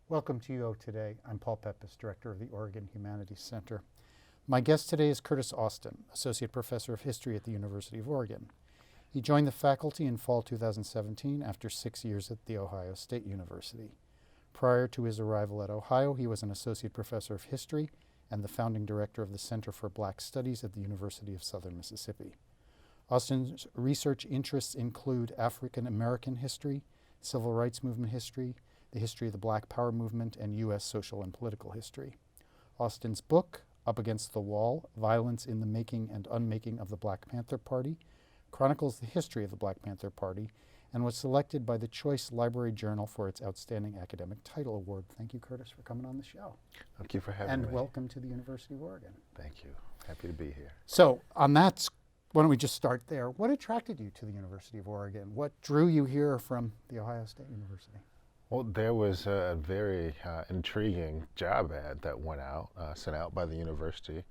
Welcome to UO Today. I'm Paul Peppis, Director of the Oregon Humanities Center. My guest today is Curtis Austin, Associate Professor of History at the University of Oregon. He joined the faculty in fall 2017 after 6 years at The Ohio State University. Prior to his arrival at Ohio, he was an Associate Professor of History and the founding director of the Center for Black Studies at the University of Southern Mississippi. Austin's research interests include African American history, civil rights movement history, the history of the Black Power movement, and U.S. social and political history. Austin's book, Up Against the Wall, Violence in the Making and Unmaking of the Black Panther Party, chronicles the history of the Black Panther Party and was selected by the Choice Library Journal for its Outstanding Academic Title Award. Thank you, Curtis, for coming on the show. Thank you for having me. And welcome to the University of Oregon. Thank you. Happy to be here. So on that, why don't we just start there? What attracted you to the University of Oregon? What drew you here from the Ohio State University? Well, there was a very intriguing job ad that went out, sent out by the university,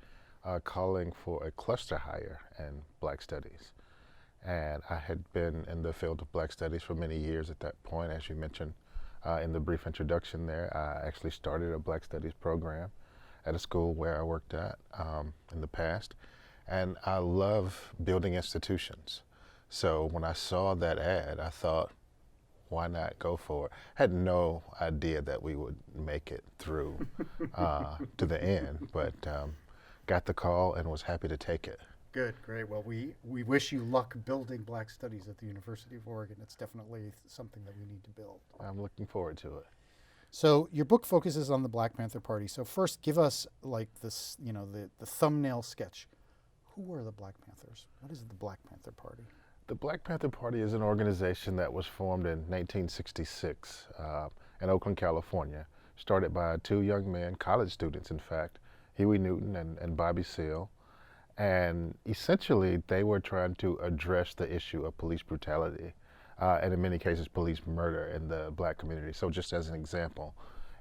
calling for a cluster hire in Black Studies. And I had been in the field of Black Studies for many years at that point. As you mentioned in the brief introduction there, I actually started a Black Studies program at a school where I worked at in the past. And I love building institutions. So when I saw that ad, I thought, why not go for it? Had no idea that we would make it through to the end, but got the call and was happy to take it. Good, great. Well, we wish you luck building Black Studies at the University of Oregon. It's definitely something that we need to build. I'm looking forward to it. So your book focuses on the Black Panther Party. So first, give us like this, the thumbnail sketch. Who were the Black Panthers? What is the Black Panther Party? The Black Panther Party is an organization that was formed in 1966 in Oakland, California, started by two young men, college students in fact, Huey Newton and Bobby Seale. And essentially they were trying to address the issue of police brutality and in many cases police murder in the Black community. So just as an example,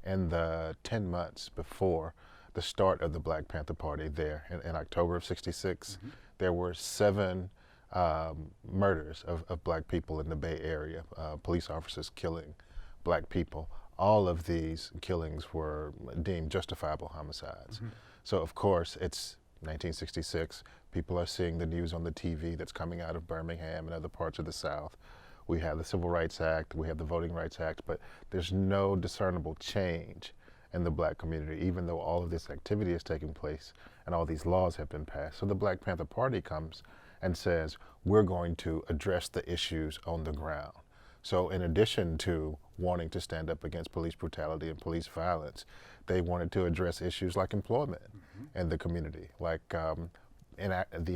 in the 10 months before the start of the Black Panther Party there in October of '66, there were 7 murders of Black people in the Bay Area, police officers killing Black people. All of these killings were deemed justifiable homicides. So of course it's 1966, people are seeing the news on the TV that's coming out of Birmingham and other parts of the South. We have the Civil Rights Act, we have the Voting Rights Act, but there's no discernible change in the Black community, even though all of this activity is taking place and all these laws have been passed. So the Black Panther Party comes and says, we're going to address the issues on the ground. So in addition to wanting to stand up against police brutality and police violence, they wanted to address issues like employment in the community, like the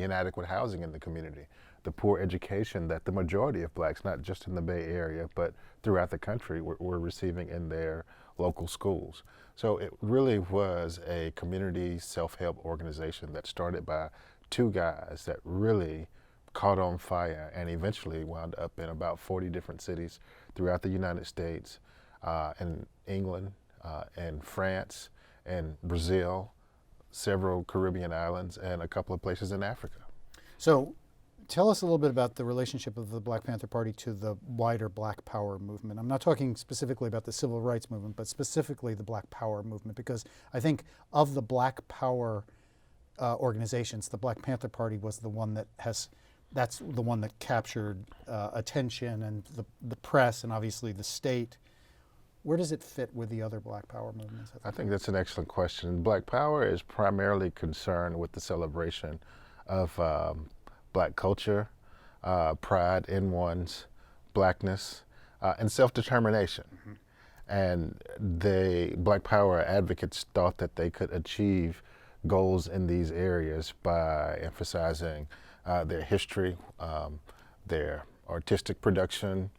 inadequate housing in the community, the poor education that the majority of Blacks, not just in the Bay Area, but throughout the country, were receiving in their local schools. So it really was a community self-help organization that started by 2 guys that really caught on fire and eventually wound up in about 40 different cities throughout the United States, in England, in France, and Brazil, several Caribbean islands, and a couple of places in Africa. So tell us a little bit about the relationship of the Black Panther Party to the wider Black Power movement. I'm not talking specifically about the Civil Rights movement, but specifically the Black Power movement, because I think of the Black Power organizations, the Black Panther Party was the one that's the one that captured attention and the press and obviously the state. Where does it fit with the other Black Power movements? I think that's an excellent question. Black Power is primarily concerned with the celebration of Black culture, pride in one's Blackness, and self-determination. And the Black Power advocates thought that they could achieve goals in these areas by emphasizing their history, their artistic production,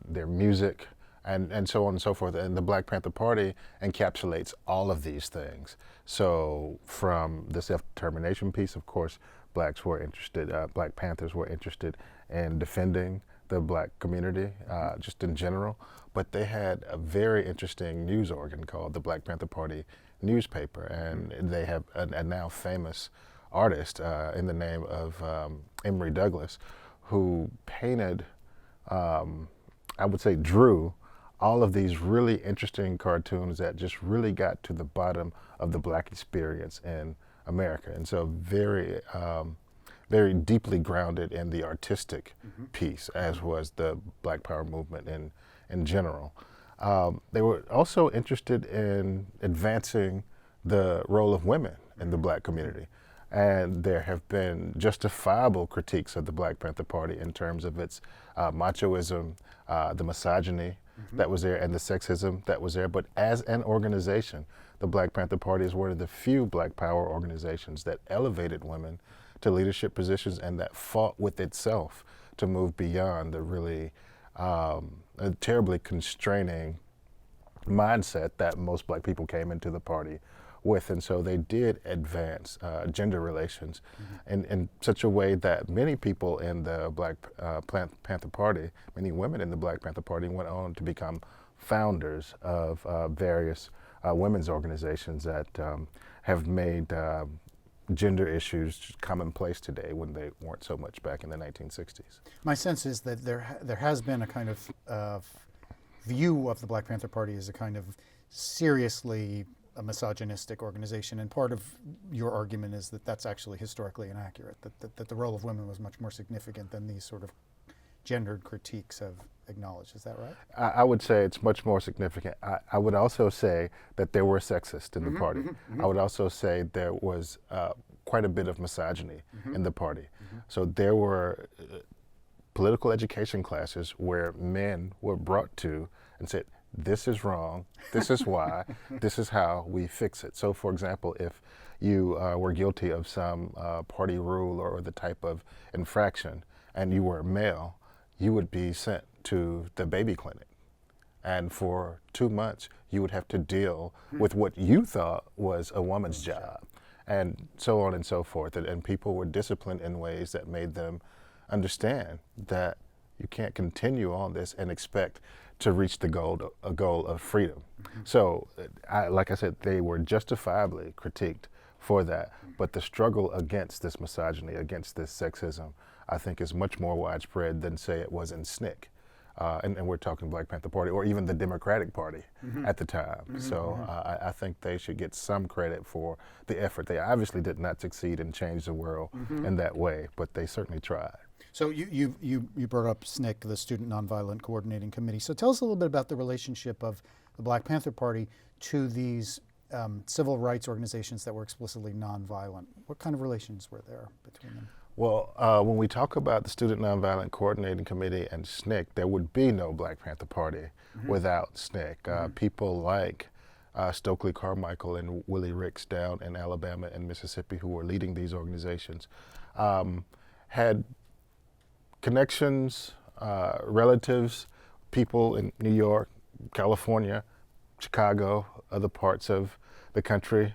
their music, and so on and so forth. And the Black Panther Party encapsulates all of these things. So from the self-determination piece, of course, Blacks were interested, Black Panthers were interested in defending the Black community, just in general. But they had a very interesting news organ called the Black Panther Party newspaper, and they have a now famous artist in the name of Emory Douglas, who painted, I would say drew, all of these really interesting cartoons that just really got to the bottom of the Black experience in America. And so very deeply grounded in the artistic piece, as was the Black Power movement in general. They were also interested in advancing the role of women in the Black community. And there have been justifiable critiques of the Black Panther Party in terms of its machoism, the misogyny that was there, and the sexism that was there. But as an organization, the Black Panther Party is one of the few Black Power organizations that elevated women to leadership positions and that fought with itself to move beyond the really terribly constraining mindset that most Black people came into the party with. And so they did advance gender relations in such a way that many people in the Black Panther Party, many women in the Black Panther Party, went on to become founders of various women's organizations that have made gender issues commonplace today when they weren't so much back in the 1960s. My sense is that there has been a kind of view of the Black Panther Party as a kind of seriously a misogynistic organization, and part of your argument is that that's actually historically inaccurate, that the role of women was much more significant than these sort of gendered critiques have acknowledged. Is that right? I would say it's much more significant. I would also say that there were sexists in the party. I would also say there was quite a bit of misogyny in the party. So there were political education classes where men were brought to and said, this is wrong, this is why, this is how we fix it. So for example, if you were guilty of some party rule or the type of infraction and you were male, you would be sent to the baby clinic. And for 2 months, you would have to deal with what you thought was a woman's job, and so on and so forth. And people were disciplined in ways that made them understand that you can't continue on this and expect to reach the goal of freedom. So, like I said, they were justifiably critiqued for that, but the struggle against this misogyny, against this sexism, I think is much more widespread than, say, it was in SNCC. And we're talking Black Panther Party, or even the Democratic Party at the time. So I think they should get some credit for the effort. They obviously did not succeed and change the world in that way, but they certainly tried. So you brought up SNCC, the Student Nonviolent Coordinating Committee. So tell us a little bit about the relationship of the Black Panther Party to these civil rights organizations that were explicitly nonviolent. What kind of relations were there between them? Well, when we talk about the Student Nonviolent Coordinating Committee and SNCC, there would be no Black Panther Party without SNCC. People like Stokely Carmichael and Willie Ricks down in Alabama and Mississippi, who were leading these organizations, had connections, relatives, people in New York, California, Chicago, other parts of the country,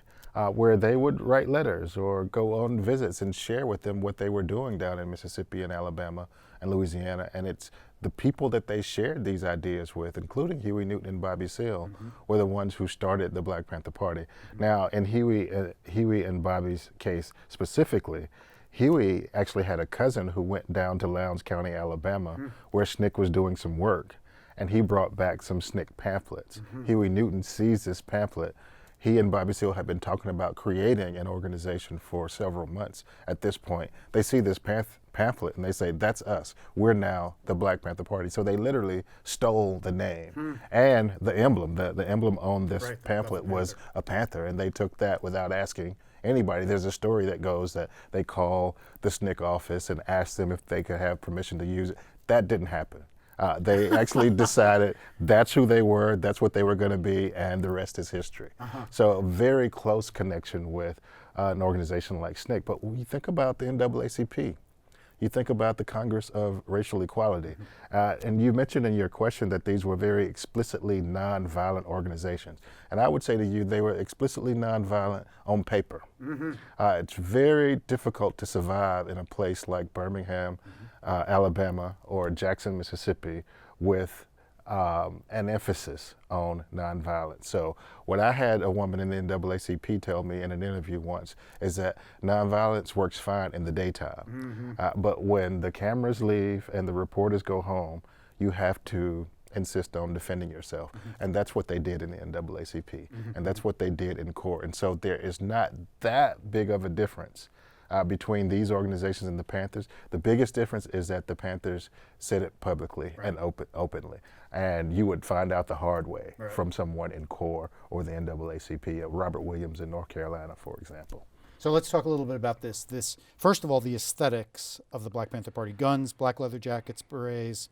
where they would write letters or go on visits and share with them what they were doing down in Mississippi and Alabama and Louisiana. And it's the people that they shared these ideas with, including Huey Newton and Bobby Seale, were the ones who started the Black Panther Party. Now, in Huey and Bobby's case specifically, Huey actually had a cousin who went down to Lowndes County, Alabama, where SNCC was doing some work, and he brought back some SNCC pamphlets. Huey Newton sees this pamphlet. He and Bobby Seale had been talking about creating an organization for several months. At this point, they see this pamphlet and they say, that's us. We're now the Black Panther Party. So they literally stole the name and the emblem. The emblem on this pamphlet was a panther, and they took that without asking anybody. There's a story that goes that they call the SNCC office and ask them if they could have permission to use it. That didn't happen. They actually decided that's who they were, that's what they were going to be, and the rest is history. So a very close connection with an organization like SNCC. But when you think about the NAACP, you think about the Congress of Racial Equality. And you mentioned in your question that these were very explicitly nonviolent organizations. And I would say to you, they were explicitly nonviolent on paper. It's very difficult to survive in a place like Birmingham, Alabama, or Jackson, Mississippi, with an emphasis on nonviolence. So what I had a woman in the NAACP tell me in an interview once is that nonviolence works fine in the daytime, but when the cameras leave and the reporters go home, you have to insist on defending yourself. And that's what they did in the NAACP. And that's what they did in CORE. And so there is not that big of a difference between these organizations and the Panthers. The biggest difference is that the Panthers said it publicly and openly. And you would find out the hard way from someone in CORE or the NAACP, Robert Williams in North Carolina, for example. So let's talk a little bit about this. First of all, the aesthetics of the Black Panther Party: guns, black leather jackets, berets.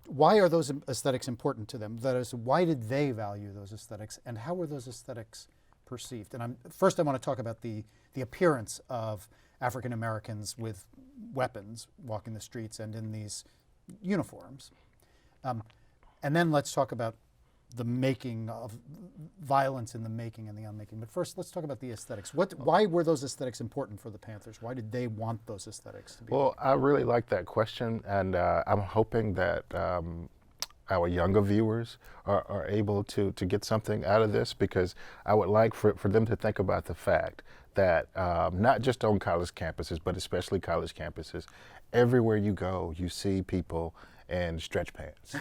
Why are those aesthetics important to them? That is, why did they value those aesthetics, and how were those aesthetics perceived? And first I want to talk about the appearance of African Americans with weapons walking the streets and in these uniforms. And then let's talk about the making of violence in the making and the unmaking. But first, let's talk about the aesthetics. Why were those aesthetics important for the Panthers? Why did they want those aesthetics to be? Well, I really like that question, and I'm hoping that our younger viewers are able to get something out of this, because I would like for them to think about the fact that not just on college campuses, but especially college campuses, everywhere you go, you see people in stretch pants,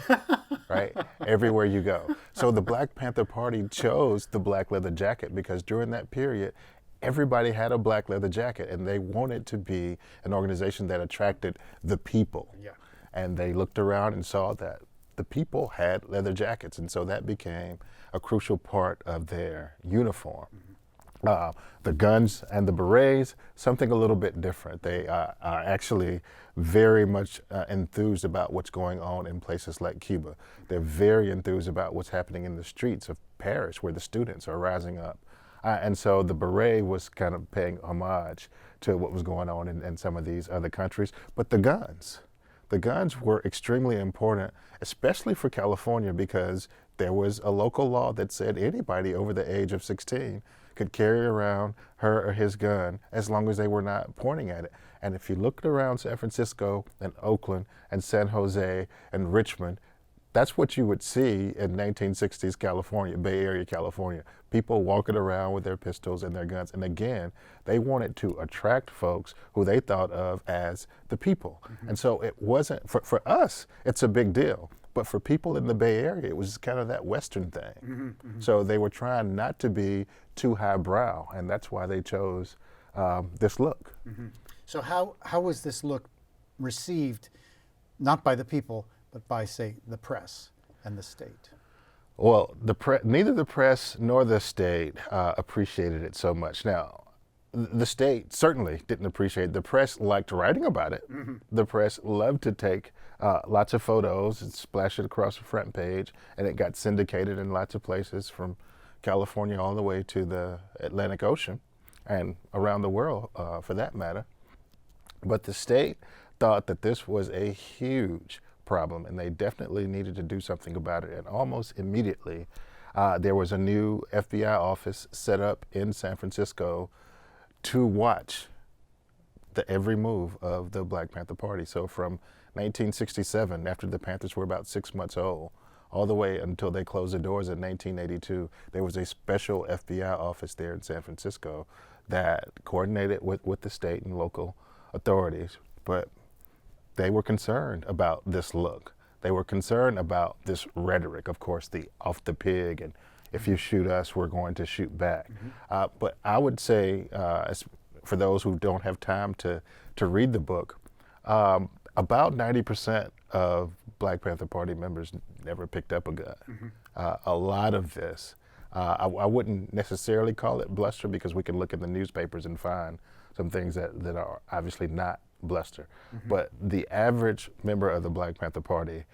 right? Everywhere you go. So the Black Panther Party chose the black leather jacket because during that period, everybody had a black leather jacket, and they wanted to be an organization that attracted the people. Yeah. And they looked around and saw that the people had leather jackets, and so that became a crucial part of their uniform. The guns and the berets, something a little bit different. They are actually very much enthused about what's going on in places like Cuba. They're very enthused about what's happening in the streets of Paris, where the students are rising up. And so the beret was kind of paying homage to what was going on in some of these other countries. But the guns were extremely important, especially for California, because there was a local law that said anybody over the age of 16 could carry around her or his gun as long as they were not pointing at it. And if you looked around San Francisco and Oakland and San Jose and Richmond, that's what you would see in 1960s California, Bay Area, California. People walking around with their pistols and their guns. And again, they wanted to attract folks who they thought of as the people. And so it wasn't, for us, it's a big deal. But for people in the Bay Area, it was kind of that Western thing. So they were trying not to be too highbrow, and that's why they chose this look. So how was this look received, not by the people, but by, say, the press and the state? Well, neither the press nor the state appreciated it so much. Now, the state certainly didn't appreciate it. The press liked writing about it. The press loved to take lots of photos and splash it across the front page, and it got syndicated in lots of places from California all the way to the Atlantic Ocean and around the world for that matter. But the state thought that this was a huge problem, and they definitely needed to do something about it. And almost immediately, there was a new FBI office set up in San Francisco to watch the every move of the Black Panther Party. So from 1967, after the Panthers were about 6 months old, all the way until they closed the doors in 1982, there was a special FBI office there in San Francisco that coordinated with the state and local authorities. But they were concerned about this look. They were concerned about this rhetoric, of course, the off the pig, and if you shoot us, we're going to shoot back. But I would say, for those who don't have time to read the book, about 90% of Black Panther Party members never picked up a gun. A lot of this, I wouldn't necessarily call it bluster, because we can look in the newspapers and find some things that are obviously not bluster. But the average member of the Black Panther Party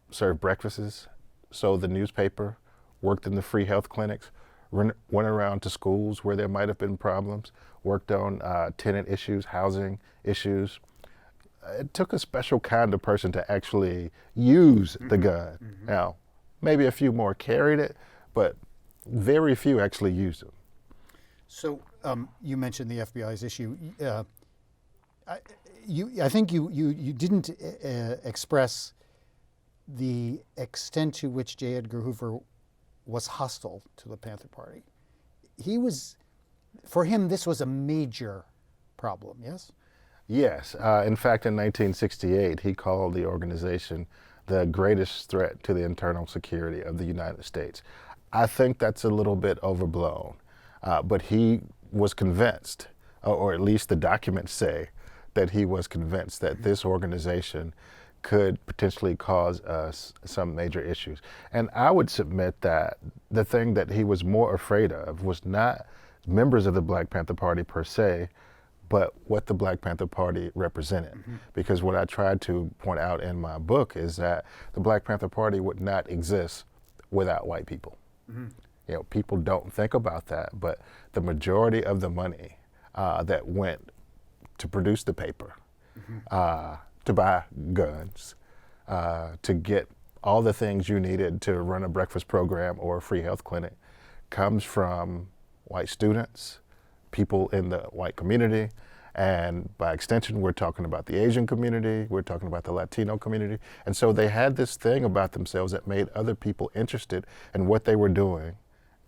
served breakfasts, sold the newspaper, worked in the free health clinics, went around to schools where there might have been problems, worked on tenant issues, housing issues. It took a special kind of person to actually use the gun. Now, maybe a few more carried it, but very few actually used it. So you mentioned the FBI's issue. I think you didn't express the extent to which J. Edgar Hoover was hostile to the Panther Party. For him, this was a major problem, yes? Yes. In fact, in 1968, he called the organization the greatest threat to the internal security of the United States. I think that's a little bit overblown, but he was convinced, or at least the documents say that he was convinced that this organization could potentially cause us some major issues. And I would submit that the thing that he was more afraid of was not members of the Black Panther Party per se, but what the Black Panther Party represented. Because what I tried to point out in my book is that the Black Panther Party would not exist without white people. You know, people don't think about that, but the majority of the money that went to produce the paper, to buy guns, to get all the things you needed to run a breakfast program or a free health clinic comes from white students, people in the white community, and by extension, we're talking about the Asian community, we're talking about the Latino community. And so they had this thing about themselves that made other people interested in what they were doing,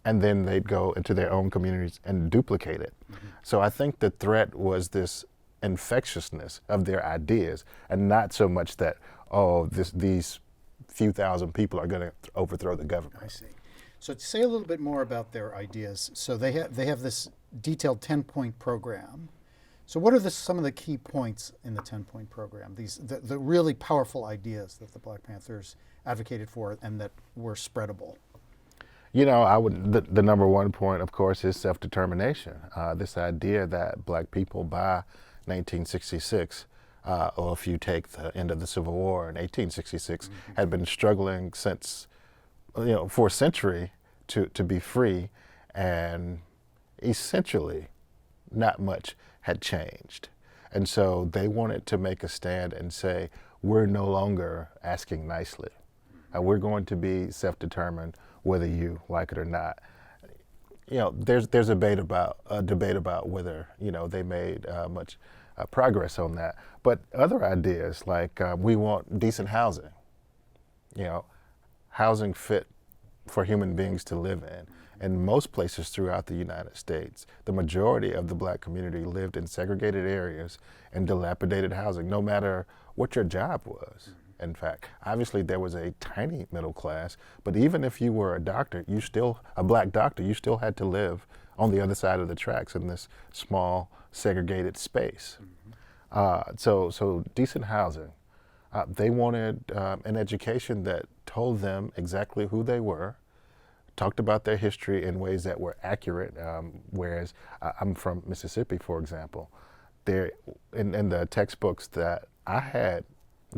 and then they'd go into their own communities and duplicate it. So I think the threat was this infectiousness of their ideas, and not so much that, oh, these few thousand people are going to overthrow the government. I see. So to say a little bit more about their ideas, so they have this detailed 10-point program. So what are some of the key points in the 10-point program? The really powerful ideas that the Black Panthers advocated for and that were spreadable. You know, the number one point, of course, is self-determination. This idea that Black people by 1966, or if you take the end of the Civil War in 1866, had been struggling since, for a century to be free, and essentially not much had changed. And so they wanted to make a stand and say, we're no longer asking nicely. We're going to be self-determined whether you like it or not. There's a debate about whether, they made much progress on that. But other ideas like we want decent housing, housing fit for human beings to live in. In most places throughout the United States, the majority of the Black community lived in segregated areas and dilapidated housing, no matter what your job was. In fact, obviously there was a tiny middle class, but even if you were a doctor, a Black doctor, you still had to live on the other side of the tracks in this small segregated space. So decent housing. They wanted an education that told them exactly who they were, talked about their history in ways that were accurate, whereas I'm from Mississippi, for example. There, in the textbooks that I had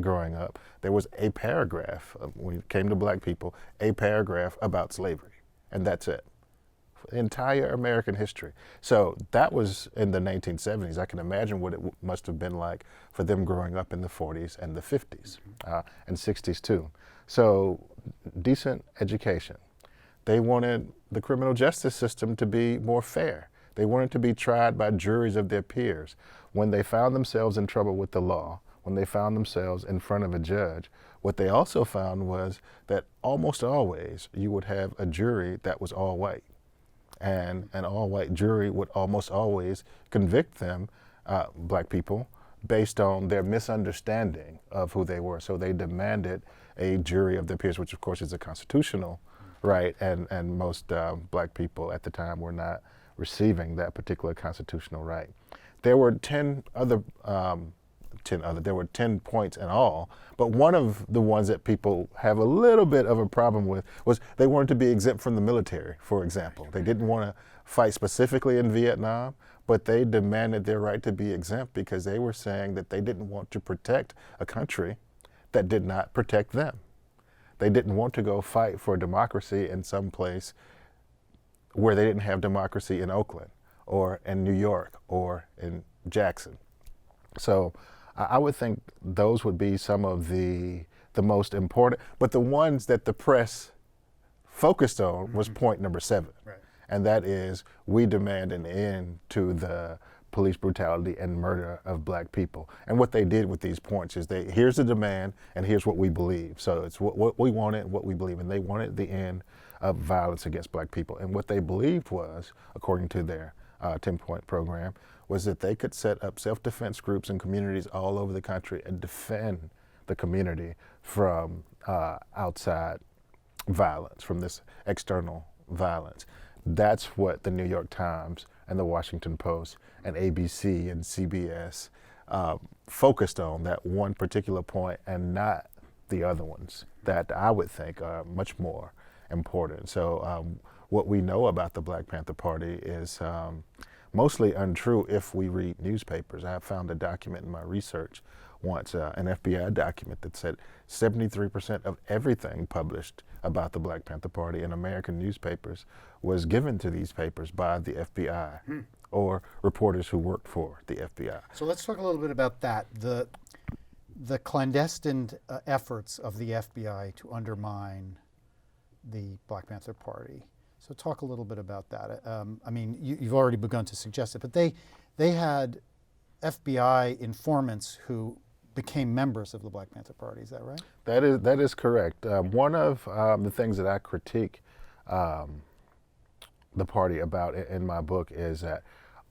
growing up, there was a paragraph, when it came to Black people, a paragraph about slavery, and that's it. The entire American history. So that was in the 1970s. I can imagine what it must have been like for them growing up in the 40s and the 50s and 60s too. So decent education. They wanted the criminal justice system to be more fair. They wanted to be tried by juries of their peers. When they found themselves in trouble with the law, when they found themselves in front of a judge, what they also found was that almost always you would have a jury that was all white. And an all-white jury would almost always convict them, Black people, based on their misunderstanding of who they were. So they demanded a jury of their peers, which of course is a constitutional right, and most Black people at the time were not receiving that particular constitutional right. There were 10 points in all, but one of the ones that people have a little bit of a problem with was they wanted to be exempt from the military, for example. They didn't want to fight specifically in Vietnam, but they demanded their right to be exempt because they were saying that they didn't want to protect a country that did not protect them. They didn't want to go fight for democracy in some place where they didn't have democracy in Oakland or in New York or in Jackson. So I would think those would be some of the most important, but the ones that the press focused on was point number 7. Right. And that is, we demand an end to the police brutality and murder of Black people. And what they did with these points is here's the demand and here's what we believe. So it's what we wanted and what we believe. And they wanted the end of violence against Black people. And what they believed was, according to their 10-point program, was that they could set up self-defense groups in communities all over the country and defend the community from outside violence, from this external violence. That's what the New York Times and the Washington Post and ABC and CBS focused on, that one particular point, and not the other ones that I would think are much more important. So what we know about the Black Panther Party is mostly untrue if we read newspapers. I have found a document in my research once, an FBI document that said 73% of everything published about the Black Panther Party in American newspapers was given to these papers by the FBI or reporters who worked for the FBI. So let's talk a little bit about that. The clandestine efforts of the FBI to undermine the Black Panther Party. So talk a little bit about that. I mean, you've already begun to suggest it, but they had FBI informants who became members of the Black Panther Party. Is that right? That is correct. One of the things that I critique the party about in my book is that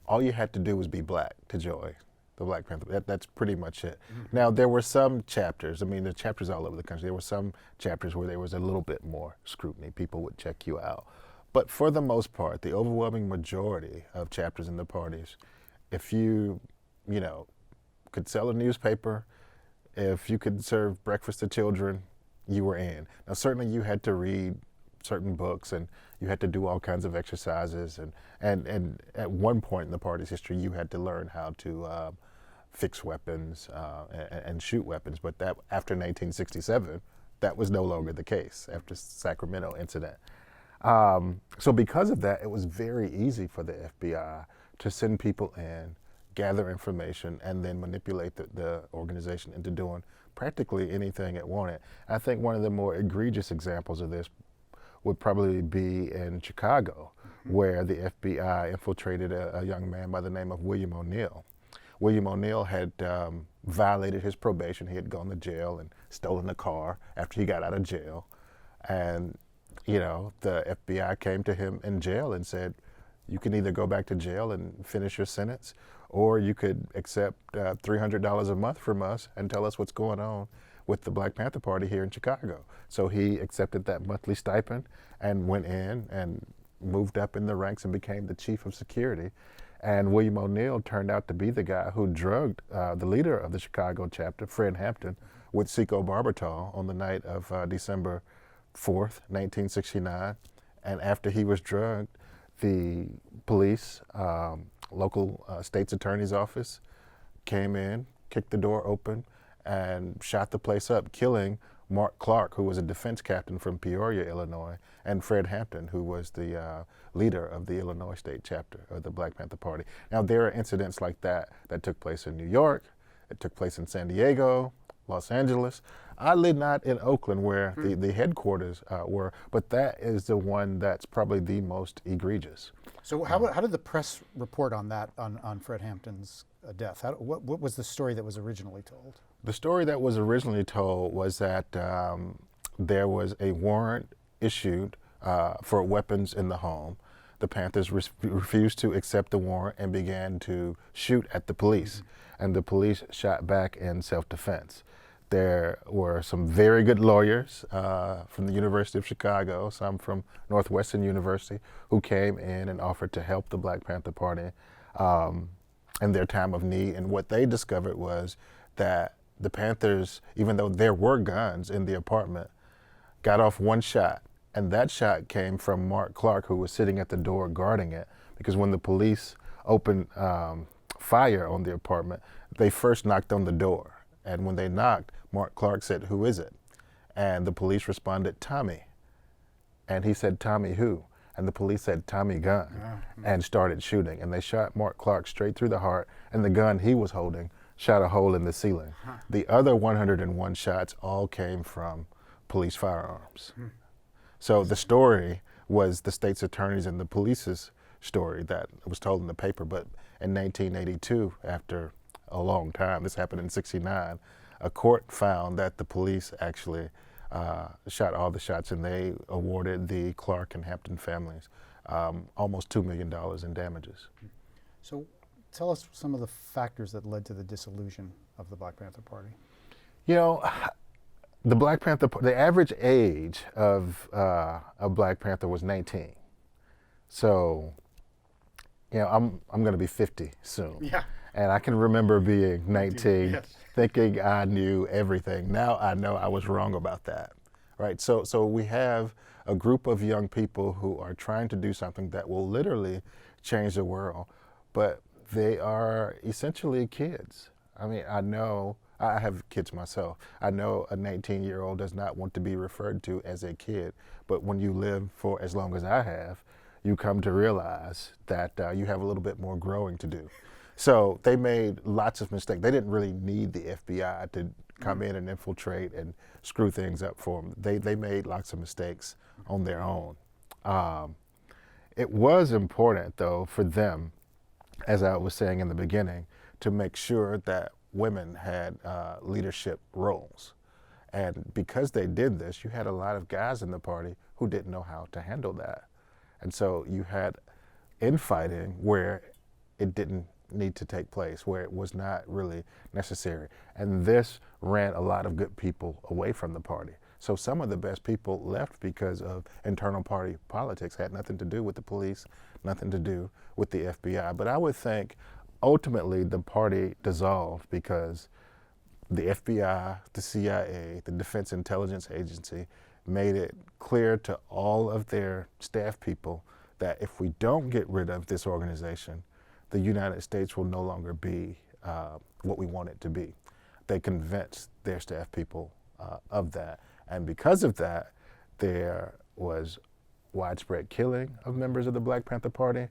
all you had to do was be black to join the Black Panther. That's pretty much it. Mm-hmm. Now, there were some chapters, I mean, the chapters all over the country, there were some chapters where there was a little bit more scrutiny. People would check you out. But for the most part, the overwhelming majority of chapters in the parties, if you could sell a newspaper, if you could serve breakfast to children, you were in. Now, certainly you had to read certain books and you had to do all kinds of exercises. And at one point in the party's history, you had to learn how to fix weapons and shoot weapons. But that after 1967, that was no longer the case after the Sacramento incident. So because of that, it was very easy for the FBI to send people in, gather information, and then manipulate the organization into doing practically anything it wanted. I think one of the more egregious examples of this would probably be in Chicago, where the FBI infiltrated a young man by the name of William O'Neill. William O'Neill had violated his probation. He had gone to jail and stolen a car after he got out of jail. And the FBI came to him in jail and said, you can either go back to jail and finish your sentence, or you could accept $300 a month from us and tell us what's going on with the Black Panther Party here in Chicago. So he accepted that monthly stipend and went in and moved up in the ranks and became the chief of security. And William O'Neill turned out to be the guy who drugged the leader of the Chicago chapter, Fred Hampton, with secobarbital on the night of December 4th, 1969. And after he was drugged, the police, local state's attorney's office came in, kicked the door open, and shot the place up, killing Mark Clark, who was a defense captain from Peoria, Illinois, and Fred Hampton, who was the leader of the Illinois state chapter of the Black Panther Party. Now, there are incidents like that took place in New York, it took place in San Diego, Los Angeles. Oddly not in Oakland, where the headquarters were, but that is the one that's probably the most egregious. So how did the press report on that, on Fred Hampton's death? What was the story that was originally told? The story that was originally told was that there was a warrant issued for weapons in the home. The Panthers refused to accept the warrant and began to shoot at the police, and the police shot back in self-defense. There were some very good lawyers from the University of Chicago, some from Northwestern University, who came in and offered to help the Black Panther Party in their time of need. And what they discovered was that the Panthers, even though there were guns in the apartment, got off one shot. And that shot came from Mark Clark, who was sitting at the door guarding it, because when the police opened fire on the apartment, they first knocked on the door. And when they knocked, Mark Clark said, "Who is it?" And the police responded, "Tommy." And he said, "Tommy who?" And the police said, "Tommy gun," and started shooting. And they shot Mark Clark straight through the heart, and the gun he was holding shot a hole in the ceiling. The other 101 shots all came from police firearms. So the story was the state's attorneys and the police's story that was told in the paper. But in 1982, after a long time, this happened in '69, a court found that the police actually shot all the shots, and they awarded the Clark and Hampton families almost $2 million in damages. So tell us some of the factors that led to the dissolution of the Black Panther Party. You know, The Black Panther, the average age of a Black Panther was 19. So, I'm going to be 50 soon. Yeah. And I can remember being 19, Yes. thinking I knew everything. Now I know I was wrong about that, right? So we have a group of young people who are trying to do something that will literally change the world, but they are essentially kids. I mean, I have kids myself. I know a 19-year-old does not want to be referred to as a kid, but when you live for as long as I have, you come to realize that you have a little bit more growing to do. So they made lots of mistakes. They didn't really need the FBI to come in and infiltrate and screw things up for them. They made lots of mistakes on their own. It was important, though, for them, as I was saying in the beginning, to make sure that women had leadership roles. And because they did this, you had a lot of guys in the party who didn't know how to handle that. And so you had infighting where it didn't need to take place, where it was not really necessary. And this ran a lot of good people away from the party. So some of the best people left because of internal party politics, had nothing to do with the police, nothing to do with the FBI. But I would think ultimately the party dissolved because the FBI, the CIA, the Defense Intelligence Agency made it clear to all of their staff people that if we don't get rid of this organization, the United States will no longer be what we want it to be. They convinced their staff people of that. And because of that, there was widespread killing of members of the Black Panther Party.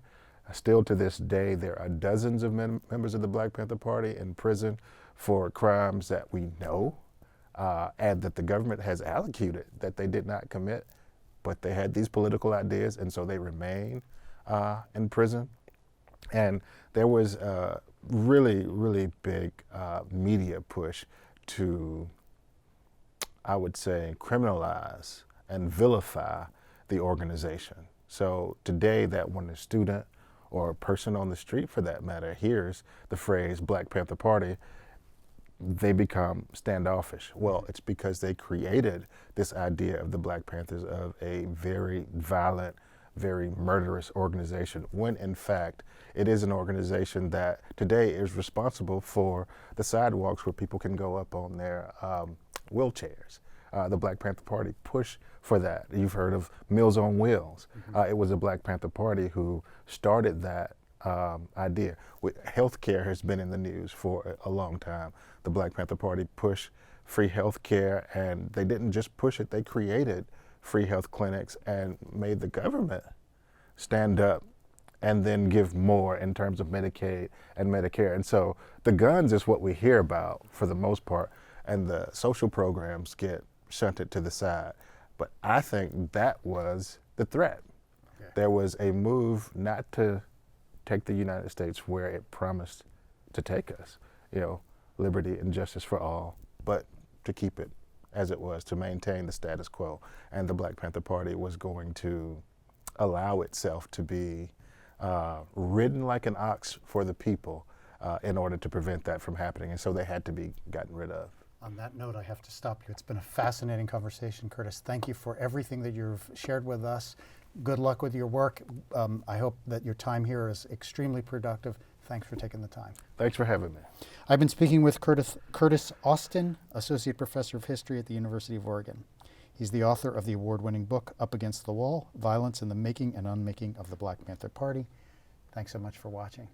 Still to this day, there are dozens of members of the Black Panther Party in prison for crimes that we know and that the government has allocated that they did not commit, but they had these political ideas, and so they remain in prison. And there was a really, really big media push to, I would say, criminalize and vilify the organization. So today that when a student or a person on the street for that matter hears the phrase Black Panther Party, they become standoffish. Well, it's because they created this idea of the Black Panthers of a very violent, very murderous organization, when in fact it is an organization that today is responsible for the sidewalks where people can go up on their wheelchairs. The Black Panther Party pushed for that. You've heard of Meals on Wheels. It was the Black Panther Party who started that idea. Healthcare has been in the news for a long time. The Black Panther Party pushed free health care, and they didn't just push it, they created free health clinics and made the government stand up and then give more in terms of Medicaid and Medicare. And so the guns is what we hear about for the most part, and the social programs get shunted to the side. But I think that was the threat. Okay. There was a move not to take the United States where it promised to take us, liberty and justice for all, but to keep it as it was, to maintain the status quo. And the Black Panther Party was going to allow itself to be ridden like an ox for the people in order to prevent that from happening. And so they had to be gotten rid of. On that note, I have to stop you. It's been a fascinating conversation, Curtis. Thank you for everything that you've shared with us. Good luck with your work. I hope that your time here is extremely productive. Thanks for taking the time. Thanks for having me. I've been speaking with Curtis Austin, Associate Professor of History at the University of Oregon. He's the author of the award-winning book, Up Against the Wall, Violence in the Making and Unmaking of the Black Panther Party. Thanks so much for watching.